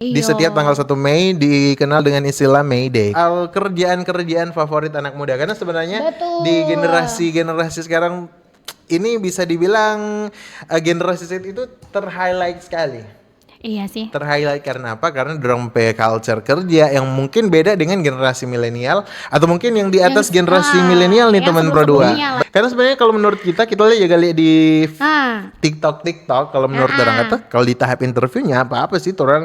Di Iya. setiap tanggal 1 Mei dikenal dengan istilah May Day. Kerjaan-kerjaan favorit anak muda karena sebenarnya Betul. di generasi sekarang ini bisa dibilang generasi Z itu terhighlight sekali. Iya sih. Terhighlight karena apa? Karena dorong culture kerja yang mungkin beda dengan generasi milenial atau mungkin yang di atas generasi milenial nih yang teman berdua. sebelum-sebelumnya lah. Karena sebenarnya kalau menurut kita lihat juga lihat di Ah, TikTok kalau menurut orang kata kalau di tahap interviewnya apa sih orang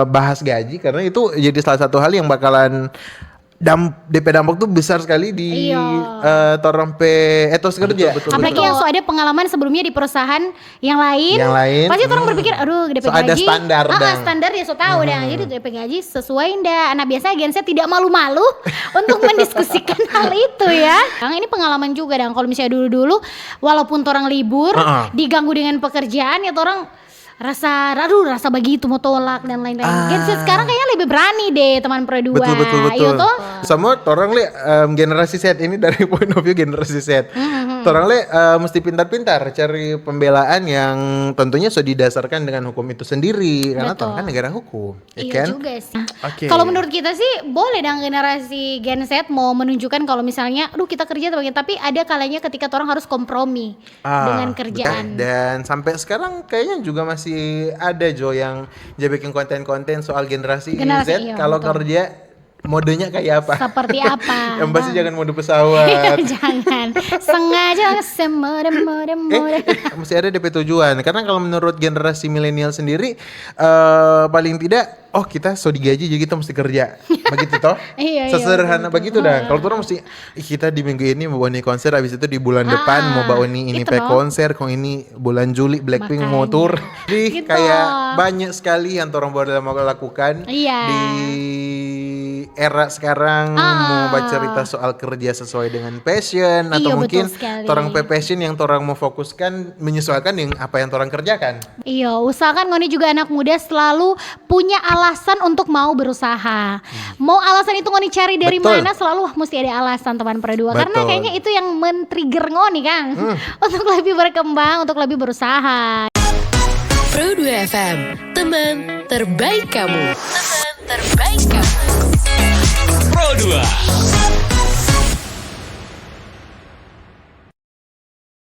bahas gaji karena itu jadi salah satu hal yang bakalan DP dampak tuh besar sekali di Iya. torang etos kerja. apalagi yang so ada pengalaman sebelumnya di perusahaan yang lain. Yang lain, Pasti orang berpikir, aduh DP So, gaji. ada standar, dang. Standar ya so tahu dah. Jadi DP gaji sesuai ndak. Nah biasanya agensi tidak malu-malu untuk mendiskusikan hal itu ya. Yang ini pengalaman juga dong. Kalau misalnya dulu-dulu, walaupun orang libur, diganggu dengan pekerjaan ya orang rasa begitu mau tolak dan lain-lain. Gen sekarang kayaknya lebih berani deh teman berdua. Betul. Iya toh? Sama orang generasi Z ini dari point of view generasi Z. Orang mesti pintar-pintar cari pembelaan yang tentunya sudah didasarkan dengan hukum itu sendiri karena Betul. orang kan negara hukum, ya Iya kan? juga sih. Oke. Kalau menurut kita sih boleh dong generasi Gen Z mau menunjukkan kalau misalnya, aduh kita kerja tapi ada kalanya ketika orang harus kompromi dengan kerjaan. Dan sampai sekarang kayaknya juga masih ada Jo yang dia bikin konten-konten soal generasi Generasi, Z iya, kalau betul. kerja modenya kayak apa? Seperti apa? Yang pasti jangan mode pesawat. Jangan sengaja semodem. Mesti ada DP tujuan karena kalau menurut generasi milenial sendiri paling tidak kita so digaji jadi kita mesti kerja begitu toh. Iya, Sesederhana betul. begitu dah. Kalau orang mesti kita di minggu ini mau bawa nih konser, habis itu di bulan depan mau bawa ini itu pe loh. konser, kok ini bulan Juli Blackpink mau Makanya. tour. Jadi Gitu. kayak banyak sekali yang orang boleh mau lakukan Iya. di era sekarang mau baca cerita soal kerja sesuai dengan passion atau Iya, mungkin betul sekali. orang passion yang orang mau fokuskan menyesuaikan dengan apa yang orang kerjakan. Iya, usahakan ngoni juga anak muda selalu punya alasan untuk mau berusaha. Mau alasan itu ngoni cari dari Betul. mana, selalu mesti ada alasan teman berdua. Karena Betul. kayaknya itu yang men-trigger ngoni Kang untuk lebih berkembang, untuk lebih berusaha. Pro 2 FM, teman terbaik kamu. Teman terbaik kamu. Pro 2